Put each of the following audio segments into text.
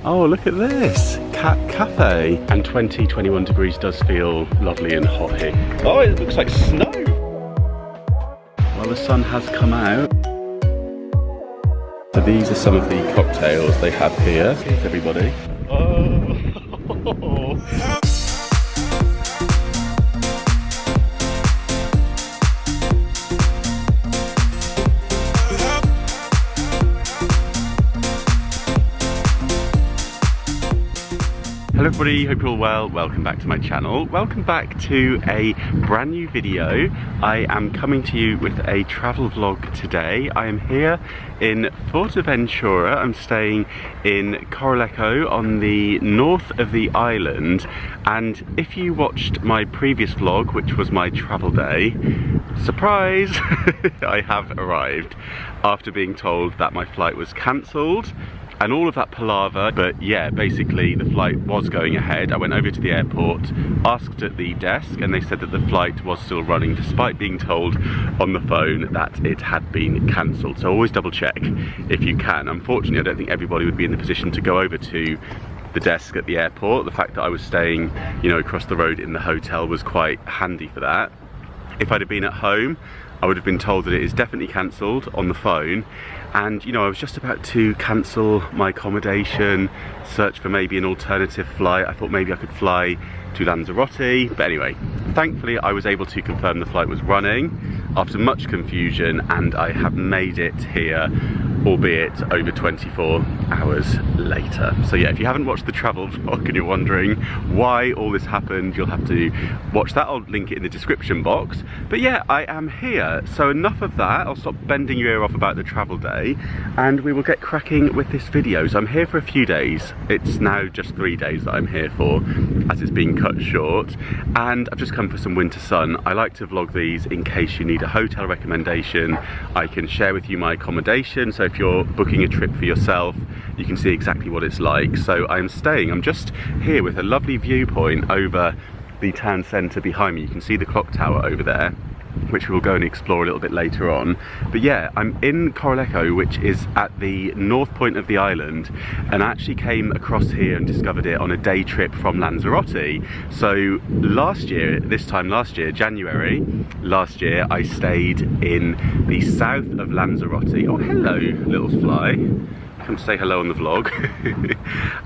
Oh, look at this, Cat Cafe. And 21 degrees does feel lovely and hot here. Oh, it looks like snow. Well, the sun has come out. So these are some of the cocktails they have here. Here's everybody. Oh. Hello everybody, hope you're all well. Welcome back to my channel. Welcome back to a brand new video. I am coming to you with a travel vlog today. I am here in Fuerteventura. I'm staying in Corralejo on the north of the island. And if you watched my previous vlog, which was my travel day, surprise, I have arrived after being told that my flight was cancelled. And all of that palaver, but yeah, basically the flight was going ahead. I went over to the airport, asked at the desk, and they said that the flight was still running despite being told on the phone that it had been cancelled. So always double check if you can. Unfortunately, I don't think everybody would be in the position to go over to the desk at the airport. The fact that I was staying, you know, across the road in the hotel was quite handy for that. If I'd have been at home, I would have been told that it is definitely cancelled on the phone. And you know, I was just about to cancel my accommodation, search for maybe an alternative flight. I thought maybe I could fly to Lanzarote, but anyway, thankfully I was able to confirm the flight was running after much confusion, and I have made it here, albeit over 24 hours later. So yeah, if you haven't watched the travel vlog and you're wondering why all this happened, you'll have to watch that. I'll link it in the description box. But yeah, I am here, so enough of that. I'll stop bending your ear off about the travel day and we will get cracking with this video. So I'm here for a few days. It's now just 3 days that I'm here for, as it's being cut short, and I've just come for some winter sun. I like to vlog these in case you need a hotel recommendation. I can share with you my accommodation, so if you're booking a trip for yourself, you can see exactly what it's like. So I'm just here with a lovely viewpoint over the town centre behind me. You can see the clock tower over there, which we'll go and explore a little bit later on. But yeah, I'm in Corralejo, which is at the north point of the island, and I actually came across here and discovered it on a day trip from Lanzarote. So last year, this time last year, January last year, I stayed in the south of Lanzarote. Oh, hello, little fly. Come say hello on the vlog.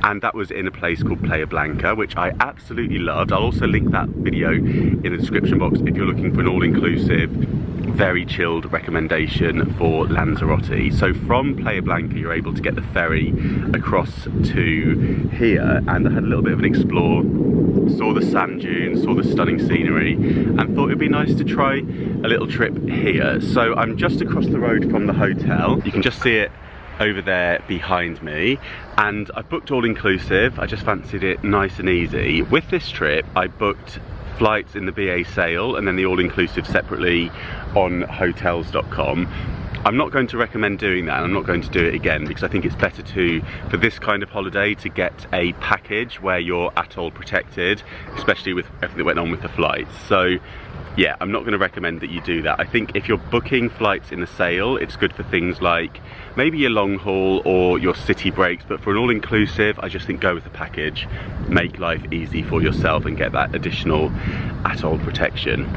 And that was in a place called Playa Blanca, which I absolutely loved. I'll also link that video in the description box if you're looking for an all-inclusive, very chilled recommendation for Lanzarote. So from Playa Blanca you're able to get the ferry across to here, and I had a little bit of an explore, saw the sand dunes, saw the stunning scenery, and thought it'd be nice to try a little trip here. So I'm just across the road from the hotel. You can just see it over there behind me, and I booked all-inclusive. I just fancied it nice and easy. With this trip I booked flights in the BA sale and then the all-inclusive separately on hotels.com. I'm not going to recommend doing that, and I'm not going to do it again, because I think it's better for this kind of holiday to get a package where you're atoll protected, especially with everything that went on with the flights. So yeah, I'm not going to recommend that you do that. I think if you're booking flights in the sale, it's good for things like maybe your long haul or your city breaks, but for an all-inclusive, I just think go with the package, make life easy for yourself and get that additional atoll protection.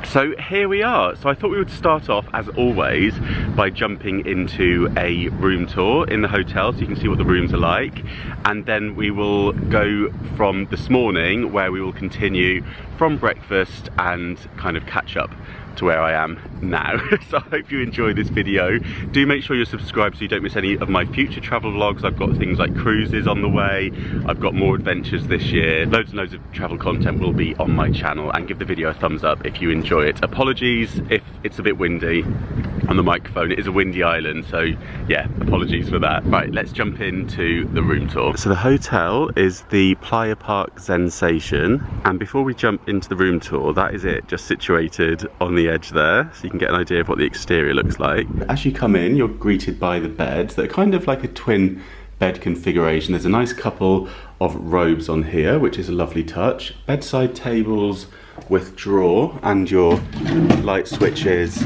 So here we are. So I thought we would start off, as always, by jumping into a room tour in the hotel so you can see what the rooms are like, and then we will go from this morning, where we will continue from breakfast and kind of catch up to where I am now. So I hope you enjoy this video. Do make sure you're subscribed so you don't miss any of my future travel vlogs. I've got things like cruises on the way, I've got more adventures this year, loads and loads of travel content will be on my channel, and give the video a thumbs up if you enjoy it. Apologies if it's a bit windy on the microphone. It is a windy island, so yeah, apologies for that. Right, let's jump into the room tour. So the hotel is the Playa Park Zensation, and before we jump into the room tour, that is it, just situated on the edge there, so you can get an idea of what the exterior looks like. As you come in, you're greeted by the beds. They're kind of like a twin bed configuration. There's a nice couple of robes on here, which is a lovely touch. Bedside tables with drawer and your light switches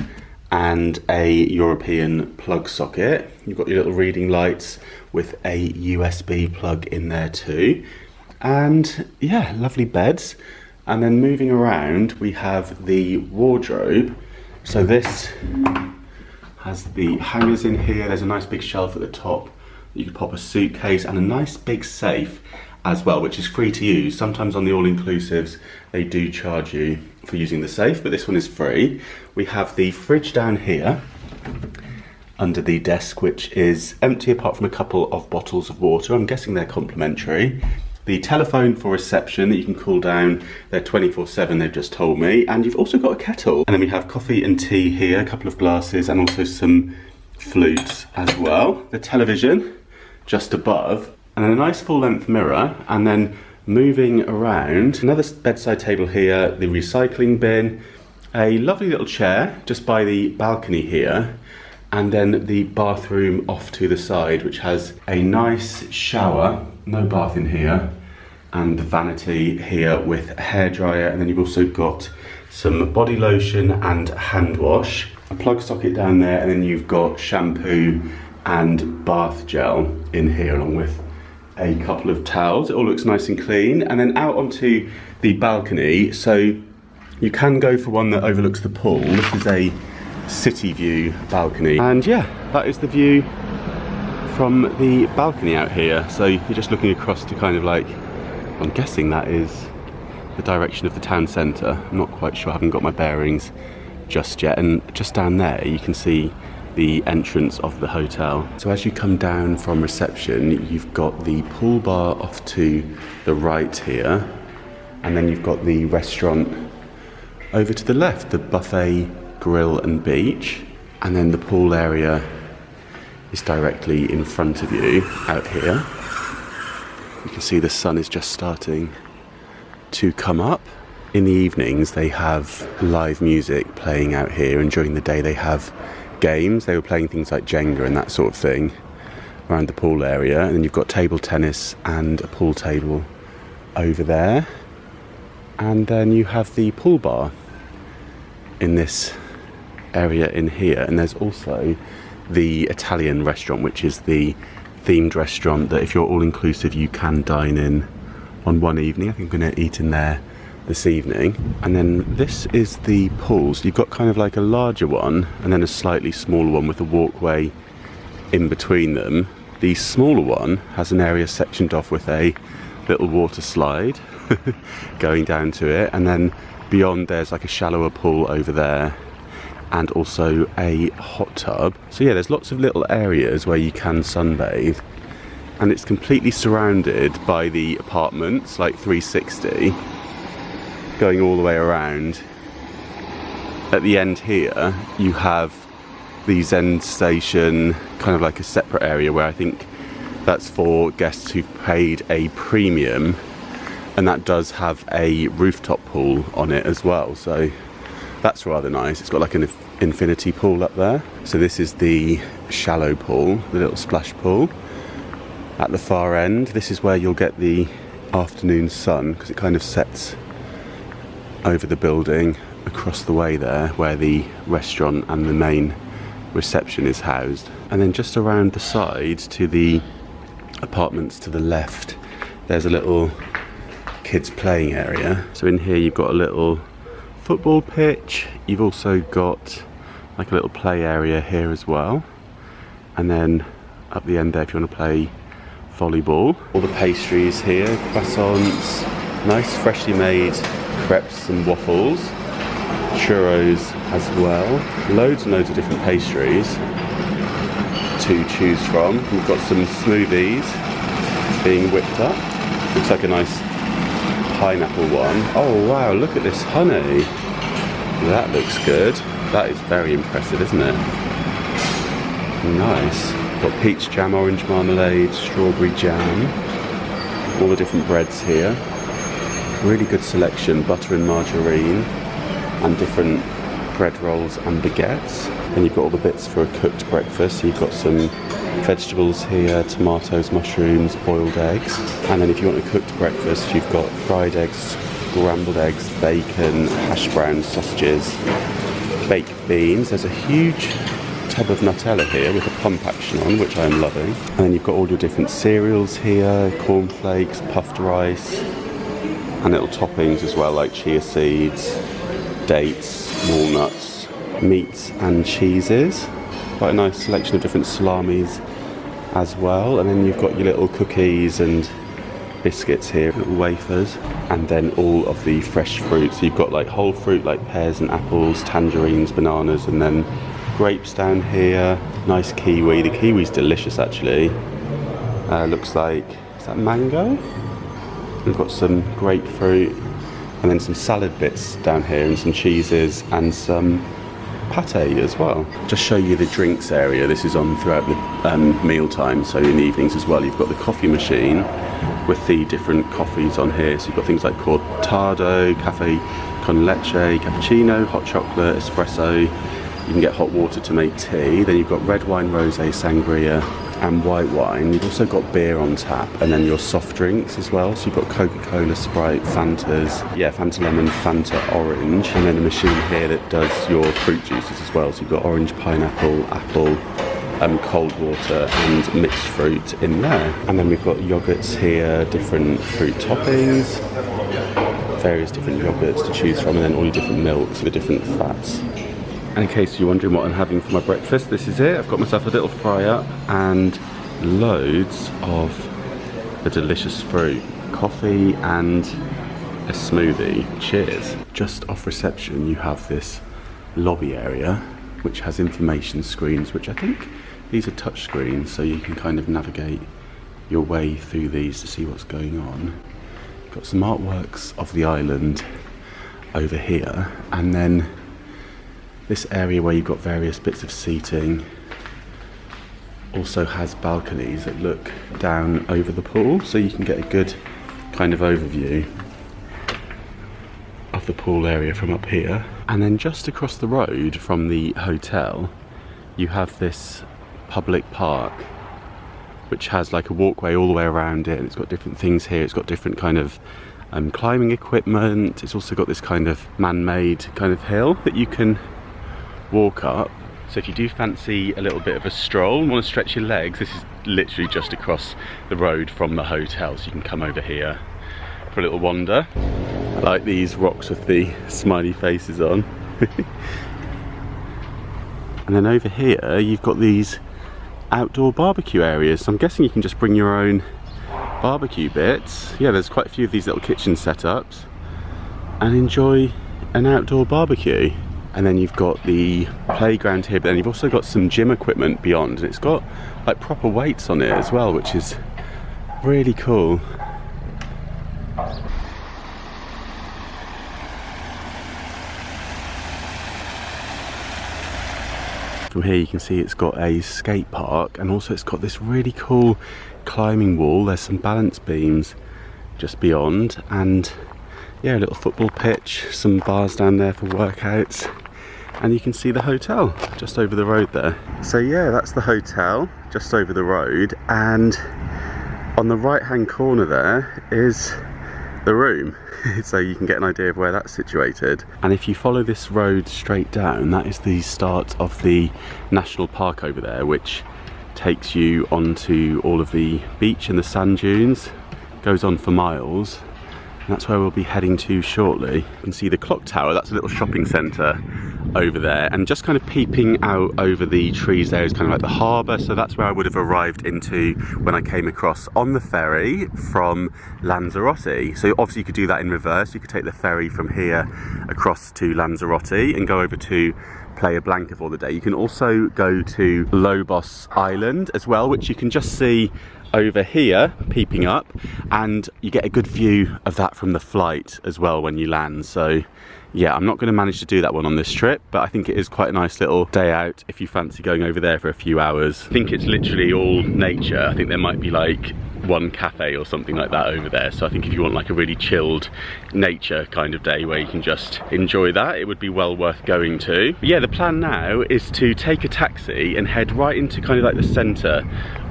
and a European plug socket. You've got your little reading lights with a USB plug in there too. And yeah, lovely beds. And then moving around, we have the wardrobe. So this has the hangers in here. There's a nice big shelf at the top. You could pop a suitcase and a nice big safe as well, which is free to use. Sometimes on the all-inclusives, they do charge you for using the safe, but this one is free. We have the fridge down here under the desk, which is empty apart from a couple of bottles of water. I'm guessing they're complimentary. The telephone for reception that you can call down. They're 24/7, they've just told me. And you've also got a kettle. And then we have coffee and tea here, a couple of glasses, and also some flutes as well. The television just above, and then a nice full-length mirror. And then moving around, another bedside table here, the recycling bin, a lovely little chair just by the balcony here, and then the bathroom off to the side, which has a nice shower, no bath in here, and the vanity here with a hairdryer. And then you've also got some body lotion and hand wash, a plug socket down there, and then you've got shampoo and bath gel in here, along with a couple of towels. It all looks nice and clean. And then out onto the balcony, so you can go for one that overlooks the pool. This is a city view balcony, and yeah, that is the view from the balcony out here. So you're just looking across to kind of like, I'm guessing that is the direction of the town centre. I'm not quite sure, I haven't got my bearings just yet. And just down there you can see the entrance of the hotel. So as you come down from reception, you've got the pool bar off to the right here, and then you've got the restaurant over to the left, the buffet, grill and beach, and then the pool area is directly in front of you out here. You can see the sun is just starting to come up. In the evenings they have live music playing out here, and during the day they have games. They were playing things like Jenga and that sort of thing around the pool area. And then you've got table tennis and a pool table over there, and then you have the pool bar in this area in here. And there's also the Italian restaurant, which is the themed restaurant that if you're all-inclusive you can dine in on one evening. I think I'm going to eat in there this evening. And then this is the pool. So you've got kind of like a larger one and then a slightly smaller one with a walkway in between them. The smaller one has an area sectioned off with a little water slide going down to it, and then beyond there's like a shallower pool over there and also a hot tub. So yeah, there's lots of little areas where you can sunbathe, and it's completely surrounded by the apartments, like 360, going all the way around. At the end here you have the Zensation, kind of like a separate area where I think that's for guests who've paid a premium, and that does have a rooftop pool on it as well, so that's rather nice. It's got like an infinity pool up there. So this is the shallow pool, the little splash pool. At the far end, this is where you'll get the afternoon sun, because it kind of sets over the building across the way there where the restaurant and the main reception is housed. And then just around the side to the apartments to the left, there's a little kids playing area. So in here you've got a little football pitch, you've also got like a little play area here as well, and then up the end there if you want to play volleyball. All the pastries here, croissants, nice freshly made crepes and waffles, churros as well, loads and loads of different pastries to choose from. We've got some smoothies being whipped up, looks like a nice pineapple one. Oh wow, look at this honey, that looks good. That is very impressive, isn't it? Nice. Got peach jam, orange marmalade, strawberry jam, all the different breads here. Really good selection, butter and margarine, and different bread rolls and baguettes. And you've got all the bits for a cooked breakfast. So you've got some vegetables here, tomatoes, mushrooms, boiled eggs. And then if you want a cooked breakfast, you've got fried eggs, scrambled eggs, bacon, hash browns, sausages, baked beans. There's a huge tub of Nutella here with a pump action on, which I am loving. And then you've got all your different cereals here, cornflakes, puffed rice, and little toppings as well, like chia seeds, dates, walnuts, meats and cheeses. Quite a nice selection of different salamis as well. And then you've got your little cookies and biscuits here, little wafers, and then all of the fresh fruits. So you've got like whole fruit like pears and apples, tangerines, bananas, and then grapes down here. Nice kiwi. The kiwi's delicious actually. Looks like, is that mango? We've got some grapefruit, and then some salad bits down here, and some cheeses, and some pate as well. Just show you the drinks area. This is on throughout the meal time, so in the evenings as well. You've got the coffee machine with the different coffees on here. So you've got things like cortado, cafe con leche, cappuccino, hot chocolate, espresso. You can get hot water to make tea. Then you've got red wine, rosé, sangria, and white wine. You've also got beer on tap, and then your soft drinks as well. So you've got Coca-Cola, Sprite, Fantas, Fanta lemon, Fanta orange, and then a machine here that does your fruit juices as well. So you've got orange, pineapple, apple, cold water and mixed fruit in there. And then we've got yogurts here, different fruit toppings, various different yogurts to choose from, and then all your different milks with different fats. And in case you're wondering what I'm having for my breakfast, this is it. I've got myself a little fry up and loads of the delicious fruit, coffee and a smoothie. Cheers. Just off reception you have this lobby area which has information screens, which I think these are touch screens, so you can kind of navigate your way through these to see what's going on. You've got some artworks of the island over here, and then this area where you've got various bits of seating also has balconies that look down over the pool, so you can get a good kind of overview of the pool area from up here. And then just across the road from the hotel you have this public park which has like a walkway all the way around it, and it's got different things here. It's got different kind of climbing equipment. It's also got this kind of man-made kind of hill that you can walk up. So if you do fancy a little bit of a stroll and want to stretch your legs, this is literally just across the road from the hotel, so you can come over here for a little wander. I like these rocks with the smiley faces on. And then over here you've got these outdoor barbecue areas, so I'm guessing you can just bring your own barbecue bits. Yeah, there's quite a few of these little kitchen setups, and enjoy an outdoor barbecue. And then you've got the playground here, but then you've also got some gym equipment beyond, and it's got like proper weights on it as well, which is really cool. From here you can see it's got a skate park, and also it's got this really cool climbing wall. There's some balance beams just beyond, and yeah, a little football pitch, some bars down there for workouts, and you can see the hotel just over the road there. So yeah, that's the hotel just over the road, and on the right hand corner there is the room. So you can get an idea of where that's situated. And if you follow this road straight down, that is the start of the national park over there, which takes you onto all of the beach and the sand dunes, goes on for miles. And that's where we'll be heading to shortly. You can see the clock tower, that's a little shopping centre over there, and just kind of peeping out over the trees there is kind of like the harbour. So that's where I would have arrived into when I came across on the ferry from Lanzarote. So obviously you could do that in reverse. You could take the ferry from here across to Lanzarote and go over to Playa Blanca for the day. You can also go to Lobos Island as well, which you can just see over here peeping up, and you get a good view of that from the flight as well when you land. So yeah, I'm not going to manage to do that one on this trip, but I think it is quite a nice little day out if you fancy going over there for a few hours. I think it's literally all nature. I think there might be like one cafe or something like that over there. So I think if you want like a really chilled nature kind of day where you can just enjoy that, it would be well worth going to. But yeah, the plan now is to take a taxi and head right into kind of like the centre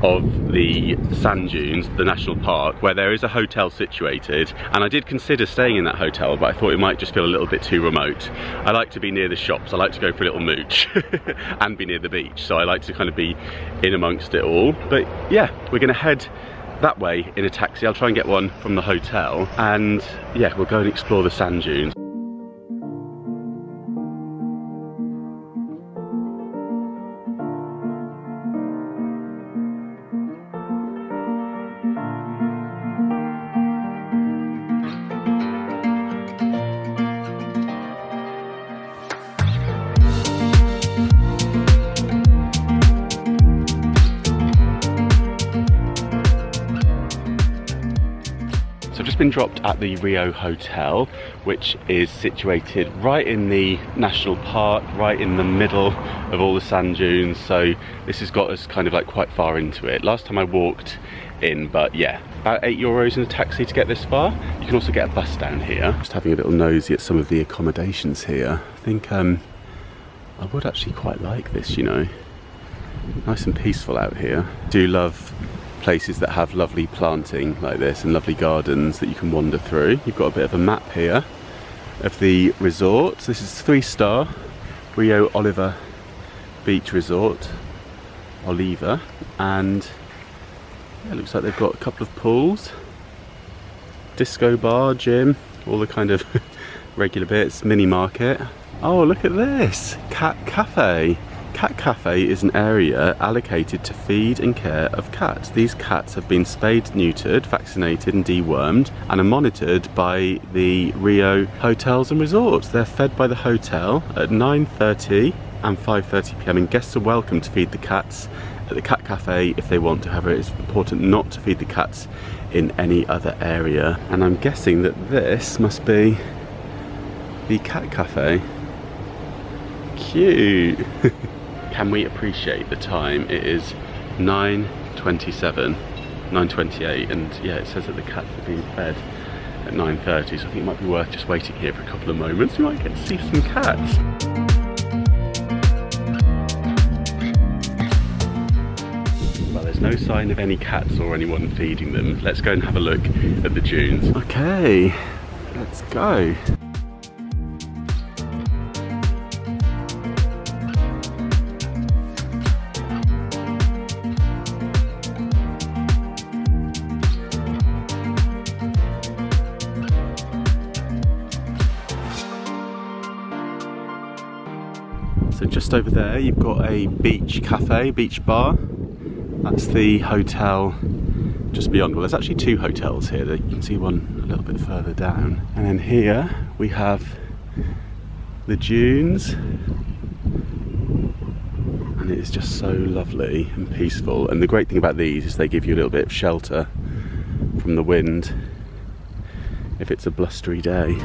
of the sand dunes, the national park, where there is a hotel situated. And I did consider staying in that hotel, but I thought it might just feel a little bit too remote. I like to be near the shops, I like to go for a little mooch and be near the beach, so I like to kind of be in amongst it all. But yeah, we're gonna head that way in a taxi. I'll try and get one from the hotel, and yeah, we'll go and explore the sand dunes. So I've just been dropped at the Rio Hotel, which is situated right in the national park, right in the middle of all the sand dunes. So this has got us kind of like quite far into it. Last time I walked in, but yeah, about €8 in a taxi to get this far. You can also get a bus down here. Just having a little nosy at some of the accommodations here. I think I would actually quite like this, you know. Nice and peaceful out here. Do love places that have lovely planting like this and lovely gardens that you can wander through. You've got a bit of a map here of the resort. This is 3-star Rio Oliva Beach Resort, Oliva, and yeah, it looks like they've got a couple of pools, disco bar, gym, all the kind of regular bits, mini market. Oh, look at this, cat cafe. Cat Cafe is an area allocated to feed and care of cats. These cats have been spayed, neutered, vaccinated and dewormed and are monitored by the Rio hotels and resorts. They're fed by the hotel at 9:30 and 5:30 p.m. and guests are welcome to feed the cats at the Cat Cafe if they want to. However, it's important not to feed the cats in any other area. And I'm guessing that this must be the Cat Cafe. Cute. Can we appreciate the time? It is 9:27, 9:28, and yeah, it says that the cats are being fed at 9:30, so I think it might be worth just waiting here for a couple of moments. We might get to see some cats. Well, there's no sign of any cats or anyone feeding them. Let's go and have a look at the dunes. Okay, let's go. So just over there you've got a beach cafe, beach bar. That's the hotel just beyond. Well, there's actually two hotels here. You can see one a little bit further down. And then here we have the dunes. And it is just so lovely and peaceful. And the great thing about these is they give you a little bit of shelter from the wind if it's a blustery day.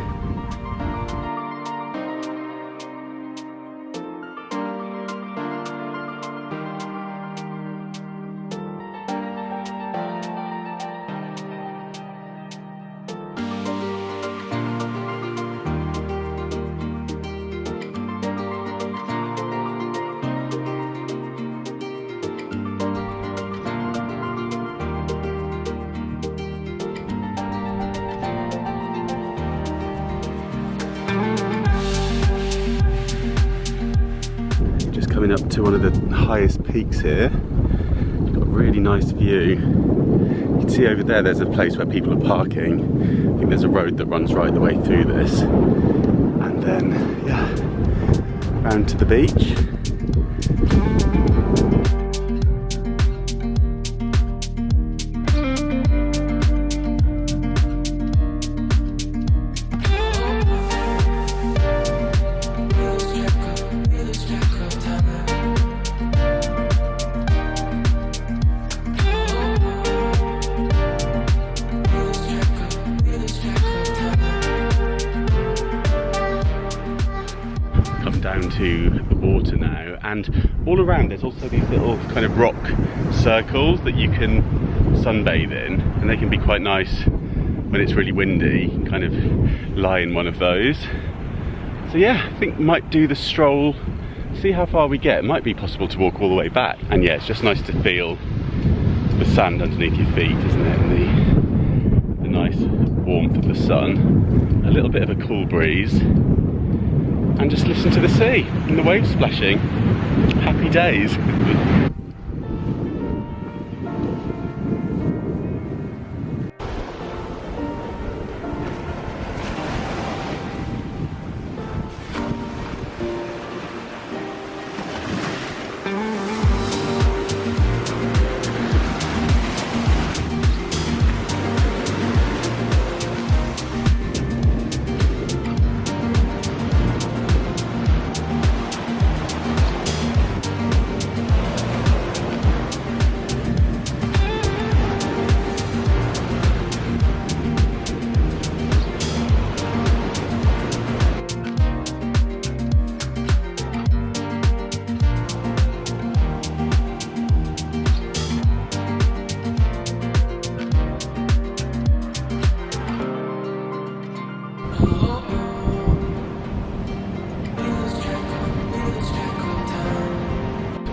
Coming up to one of the highest peaks here. It's got a really nice view. You can see over there there's a place where people are parking. I think there's a road that runs right the way through this. And then, yeah, round to the beach. Down to the water now, and all around there's also these little kind of rock circles that you can sunbathing, and they can be quite nice when it's really windy. You can kind of lie in one of those. So yeah, I think might do the stroll, see how far we get. It might be possible to walk all the way back. And yeah, it's just nice to feel the sand underneath your feet, isn't it? And the nice warmth of the sun, a little bit of a cool breeze, and just listen to the sea and the waves splashing. Happy days.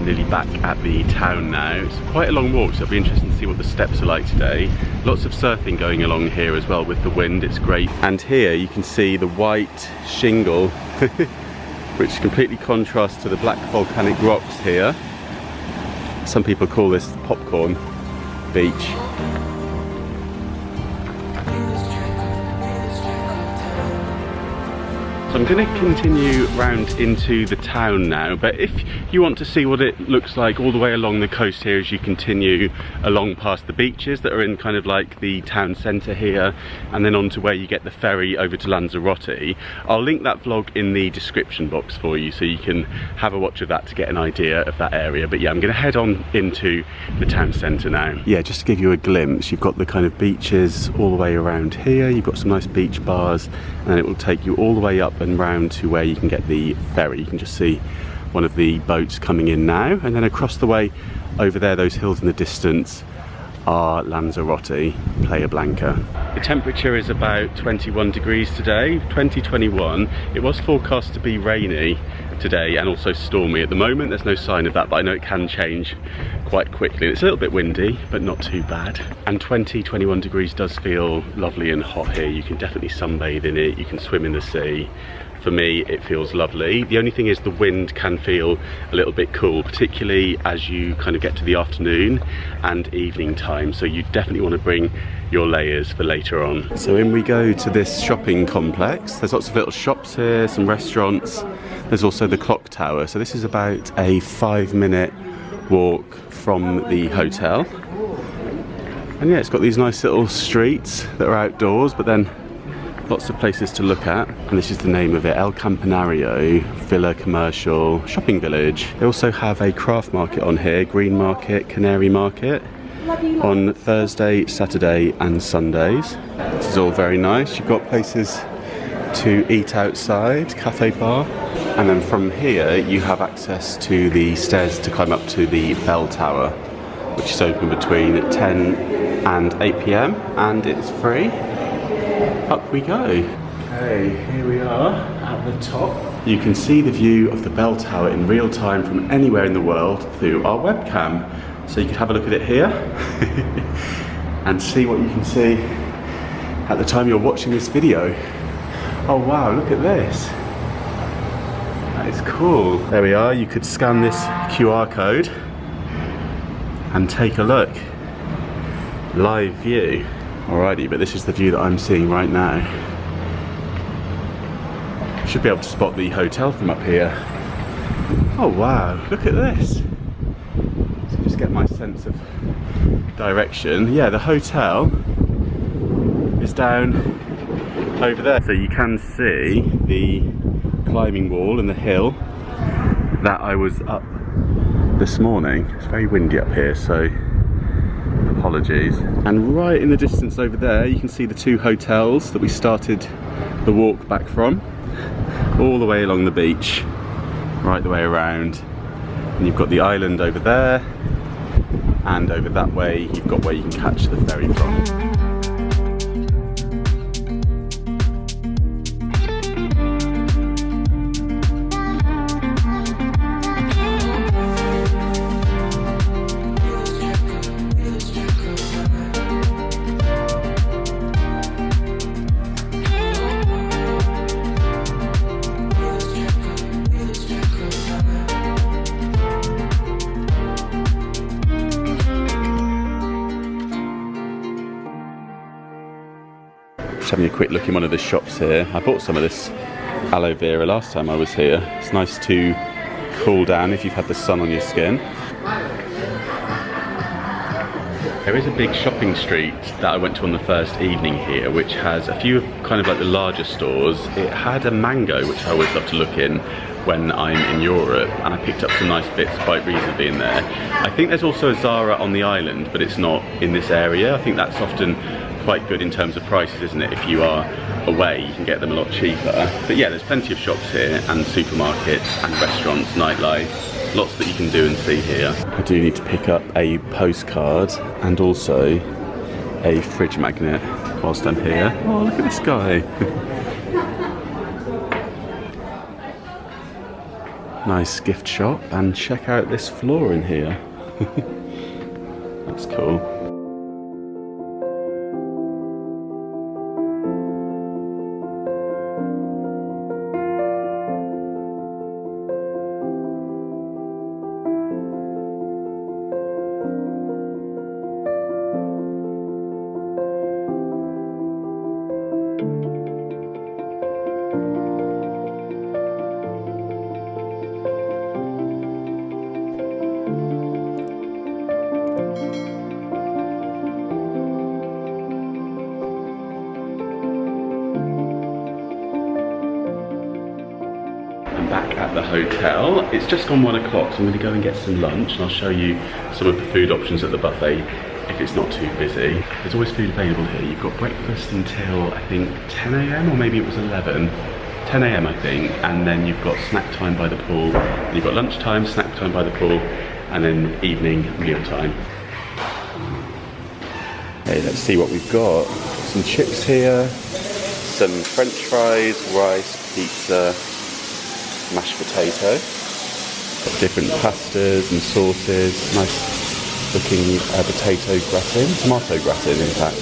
Nearly back at the town now. It's quite a long walk, so it'll be interesting to see what the steps are like today. Lots of surfing going along here as well with the wind, it's great. And here you can see the white shingle, which completely contrasts to the black volcanic rocks here. Some people call this Popcorn Beach. So I'm going to continue round into the town now, but if you want to see what it looks like all the way along the coast here as you continue along past the beaches that are in kind of like the town centre here, and then on to where you get the ferry over to Lanzarote, I'll link that vlog in the description box for you so you can have a watch of that to get an idea of that area. But yeah, I'm going to head on into the town centre now. Yeah, just to give you a glimpse, you've got the kind of beaches all the way around here, you've got some nice beach bars, and then it will take you all the way up and round to where you can get the ferry. You can just see one of the boats coming in now, and then across the way over there, those hills in the distance, are Lanzarote, Playa Blanca. The temperature is about 21 degrees today, 2021. It was forecast to be rainy today and also stormy. At the moment there's no sign of that, but I know it can change quite quickly. It's a little bit windy, but not too bad. And 21 degrees does feel lovely and hot here. You can definitely sunbathe in it, you can swim in the sea. For me, it feels lovely. The only thing is the wind can feel a little bit cool, particularly as you kind of get to the afternoon and evening time. So you definitely want to bring your layers for later on. So in we go to this shopping complex. There's lots of little shops here, some restaurants. There's also the clock tower. So this is about a 5-minute walk from the hotel. And yeah, it's got these nice little streets that are outdoors, but then lots of places to look at, and this is the name of it, El Campanario Villa Commercial Shopping Village. They also have a craft market on here, Green Market, Canary Market, on Thursday, Saturday and Sundays. This is all very nice. You've got places to eat outside, cafe bar, and then from here you have access to the stairs to climb up to the bell tower, which is open between 10 and 8 PM and it's free. Up we go. Okay, here we are at the top. You can see the view of the bell tower in real time from anywhere in the world through our webcam. So you can have a look at it here and see what you can see at the time you're watching this video. Oh wow, look at this. That is cool. There we are, you could scan this QR code and take a look. Live view. Alrighty, but this is the view that I'm seeing right now. Should be able to spot the hotel from up here. Oh wow, look at this. So just get my sense of direction. Yeah, the hotel is down over there. So you can see the climbing wall and the hill that I was up this morning. It's very windy up here, so apologies. And right in the distance over there you can see the two hotels that we started the walk back from, all the way along the beach, right the way around. And you've got the island over there, and over that way you've got where you can catch the ferry from. Having a quick look in one of the shops here. I bought some of this aloe vera last time I was here. It's nice to cool down if you've had the sun on your skin. There is a big shopping street that I went to on the first evening here, which has a few kind of like the larger stores. It had a Mango, which I always love to look in when I'm in Europe, and I picked up some nice bits quite reasonably in there. I think there's also a Zara on the island, but it's not in this area. I think that's often quite good in terms of prices, isn't it? If you are away, you can get them a lot cheaper. But yeah, there's plenty of shops here, and supermarkets and restaurants, nightlife, lots that you can do and see here. I do need to pick up a postcard and also a fridge magnet whilst I'm here. Oh, look at this guy. Nice gift shop, and check out this floor in here. That's cool. Back at the hotel. It's just gone 1 o'clock, so I'm going to go and get some lunch, and I'll show you some of the food options at the buffet if it's not too busy. There's always food available here. You've got breakfast until I think 10 AM or maybe it was 11. 10 AM I think, and then you've got snack time by the pool, and you've got lunchtime, snack time by the pool, and then evening meal time. Okay, let's see what we've got. Some chips here, some French fries, rice, pizza, mashed potato, got different pastas and sauces, nice looking potato gratin, tomato gratin in fact.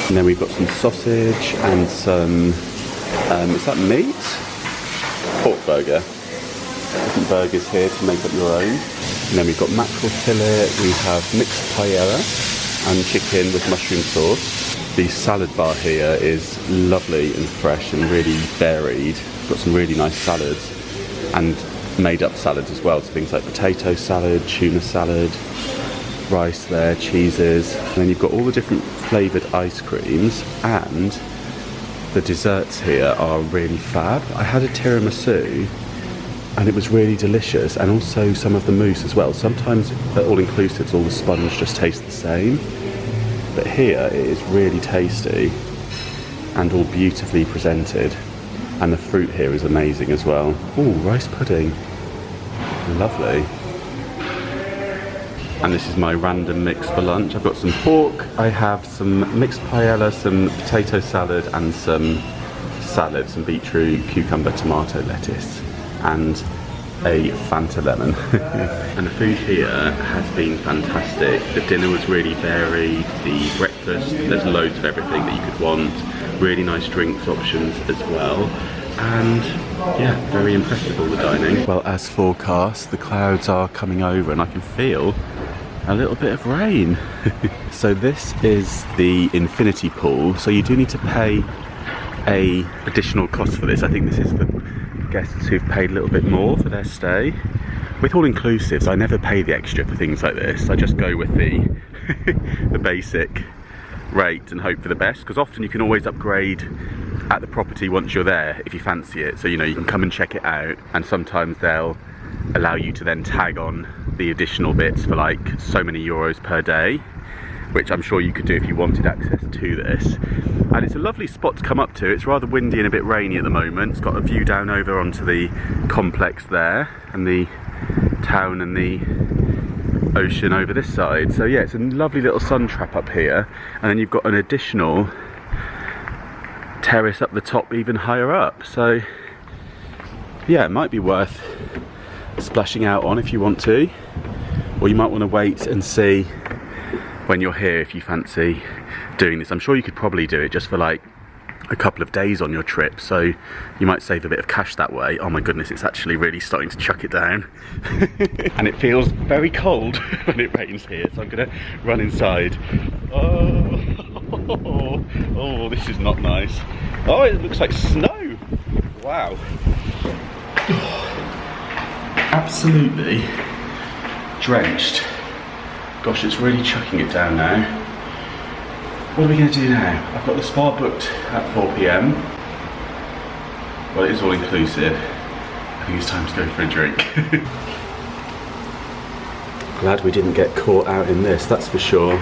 And then we've got some sausage and some, is that meat? Pork burger. Different burgers here to make up your own. And then we've got mackerel fillet, we have mixed paella and chicken with mushroom sauce. The salad bar here is lovely and fresh and really varied. Got some really nice salads and made up salads as well, so things like potato salad, tuna salad, rice there, cheeses, and then you've got all the different flavoured ice creams, and the desserts here are really fab. I had a tiramisu and it was really delicious, and also some of the mousse as well. Sometimes at all-inclusives all the sponge just tastes the same, but here it is really tasty and all beautifully presented. And the fruit here is amazing as well. Oh, rice pudding. Lovely. And this is my random mix for lunch. I've got some pork, I have some mixed paella, some potato salad, and some salad, some beetroot, cucumber, tomato, lettuce, and a Fanta lemon. And the food here has been fantastic. The dinner was really varied, the breakfast, there's loads of everything that you could want. Really nice drinks options as well, and yeah, very impressive all the dining. Well, as forecast, the clouds are coming over and I can feel a little bit of rain. So this is the infinity pool, so you do need to pay a additional cost for this. I think this is for guests who've paid a little bit more for their stay. With all-inclusives, I never pay the extra for things like this. I just go with the the basic rate and hope for the best, because often you can always upgrade at the property once you're there if you fancy it. So, you know, you can come and check it out, and sometimes they'll allow you to then tag on the additional bits for like so many euros per day, which I'm sure you could do if you wanted access to this. And it's a lovely spot to come up to. It's rather windy and a bit rainy at the moment. It's got a view down over onto the complex there, and the town and the ocean over this side. So yeah, it's a lovely little sun trap up here, and then you've got an additional terrace up the top even higher up. So yeah, it might be worth splashing out on if you want to, or you might want to wait and see when you're here if you fancy doing this. I'm sure you could probably do it just for like a couple of days on your trip, so you might save a bit of cash that way. Oh my goodness, it's actually really starting to chuck it down. And it feels very cold when it rains here, so I'm gonna run inside. Oh, this is not nice. Oh, it looks like snow. Wow. Absolutely drenched. Gosh, it's really chucking it down now. What are we going to do now? I've got the spa booked at 4 PM. Well, it is all inclusive. I think it's time to go for a drink. Glad we didn't get caught out in this, that's for sure.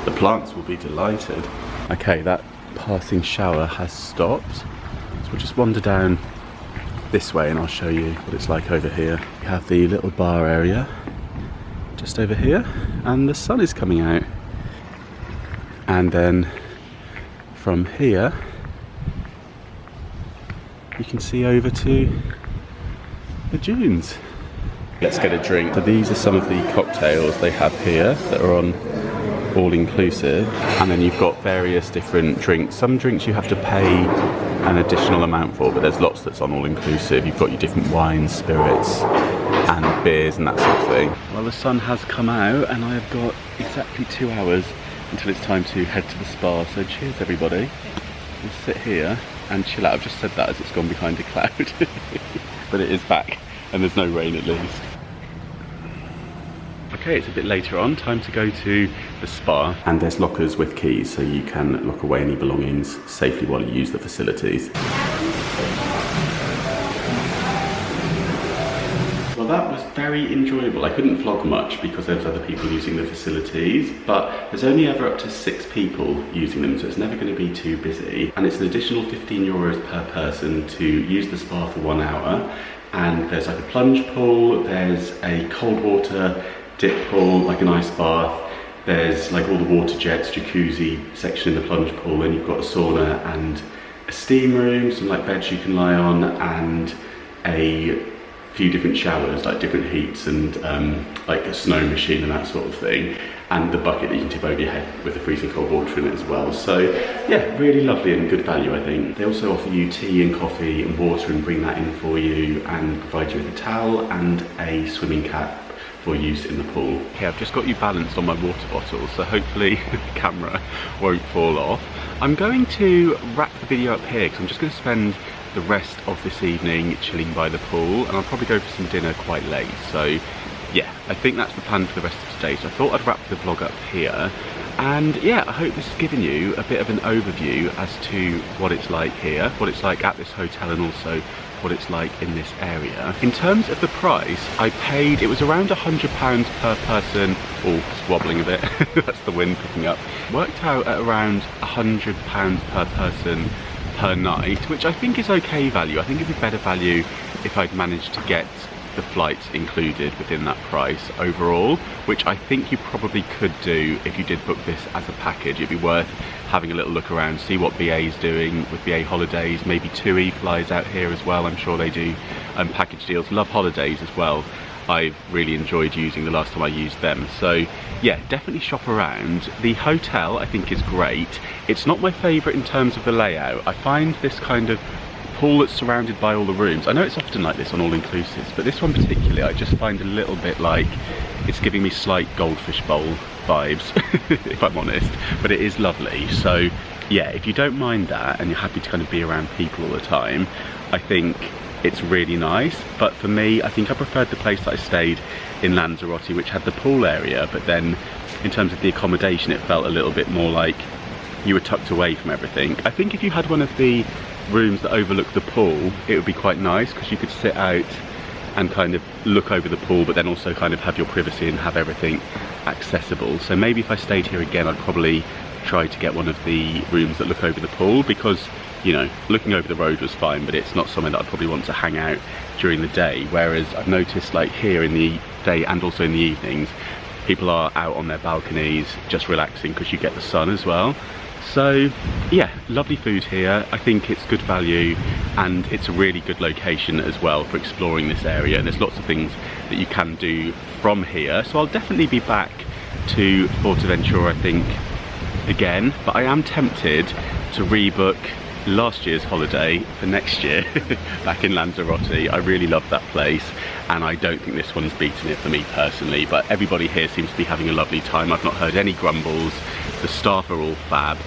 The plants will be delighted. Okay, that passing shower has stopped. So we'll just wander down this way and I'll show you what it's like over here. We have the little bar area just over here, and the sun is coming out. And then from here you can see over to the dunes. Let's get a drink. So these are some of the cocktails they have here that are on all-inclusive, and then you've got various different drinks. Some drinks you have to pay an additional amount for, but there's lots that's on all-inclusive. You've got your different wines, spirits and beers and that sort of thing. Well, the sun has come out and I have got exactly 2 hours until it's time to head to the spa, so cheers everybody. We'll sit here and chill out. I've just said that as it's gone behind a cloud. But it is back and there's no rain at least. Okay, it's a bit later on, time to go to the spa. And there's lockers with keys, so you can lock away any belongings safely while you use the facilities. Well, that was very enjoyable. I couldn't vlog much because there's other people using the facilities, but there's only ever up to 6 people using them, so it's never going to be too busy. And it's an additional €15 per person to use the spa for 1 hour. And there's like a plunge pool, there's a cold water dip pool, like an ice bath. There's like all the water jets, jacuzzi section in the plunge pool, and you've got a sauna and a steam room, some like beds you can lie on, and a few different showers, like different heats, and like a snow machine and that sort of thing, and the bucket that you can tip over your head with the freezing cold water in it as well. So yeah, really lovely and good value, I think. They also offer you tea and coffee and water and bring that in for you, and provide you with a towel and a swimming cap for use in the pool. Okay, I've just got you balanced on my water bottle, so hopefully the camera won't fall off. I'm going to wrap the video up here because I'm just going to spend the rest of this evening chilling by the pool, and I'll probably go for some dinner quite late. So yeah, I think that's the plan for the rest of today. So I thought I'd wrap the vlog up here, and yeah, I hope this has given you a bit of an overview as to what it's like here, what it's like at this hotel, and also what it's like in this area. In terms of the price, I paid, it was around £100 per person. Oh, it's wobbling a bit. That's the wind picking up. Worked out at around £100 per person per night, which I think is okay value. I think it'd be better value if I'd managed to get the flights included within that price overall, which I think you probably could do if you did book this as a package. It'd be worth having a little look around, see what BA's doing with BA Holidays. Maybe TUI flies out here as well, I'm sure they do package deals. Love Holidays as well. I've really enjoyed using the last time I used them. So yeah, definitely shop around. The hotel I think is great. It's not my favourite in terms of the layout. I find this kind of pool that's surrounded by all the rooms, I know it's often like this on all-inclusives, but this one particularly I just find a little bit like it's giving me slight Goldfish Bowl vibes, if I'm honest, but it is lovely. So yeah, if you don't mind that and you're happy to kind of be around people all the time, I think it's really nice. But for me, I think I preferred the place that I stayed in Lanzarote, which had the pool area, but then in terms of the accommodation, it felt a little bit more like you were tucked away from everything. I think if you had one of the rooms that overlook the pool, it would be quite nice because you could sit out and kind of look over the pool, but then also kind of have your privacy and have everything accessible. So maybe if I stayed here again, I'd probably try to get one of the rooms that look over the pool, because, you know, looking over the road was fine, but it's not somewhere that I'd probably want to hang out during the day. Whereas I've noticed, like here in the day and also in the evenings, people are out on their balconies just relaxing because you get the sun as well. So yeah, lovely food here. I think it's good value, and it's a really good location as well for exploring this area, and there's lots of things that you can do from here. So I'll definitely be back to Fuerteventura, I think, again, but I am tempted to rebook last year's holiday for next year back in Lanzarote. I really love that place, and I don't think this one's beaten it for me personally, but everybody here seems to be having a lovely time. I've not heard any grumbles, the staff are all fab,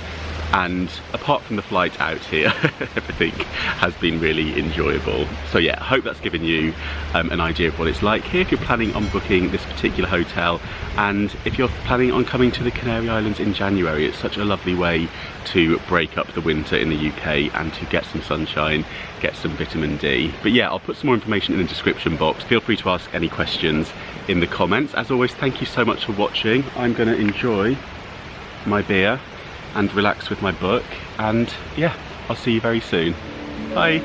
and apart from the flight out here, everything has been really enjoyable. So yeah, I hope that's given you an idea of what it's like here if you're planning on booking this particular hotel, and if you're planning on coming to the Canary Islands in January. It's such a lovely way to break up the winter in the UK and to get some sunshine, get some vitamin D. But yeah, I'll put some more information in the description box. Feel free to ask any questions in the comments. As always, thank you so much for watching. I'm going to enjoy my beer and relax with my book, and yeah, I'll see you very soon. Bye.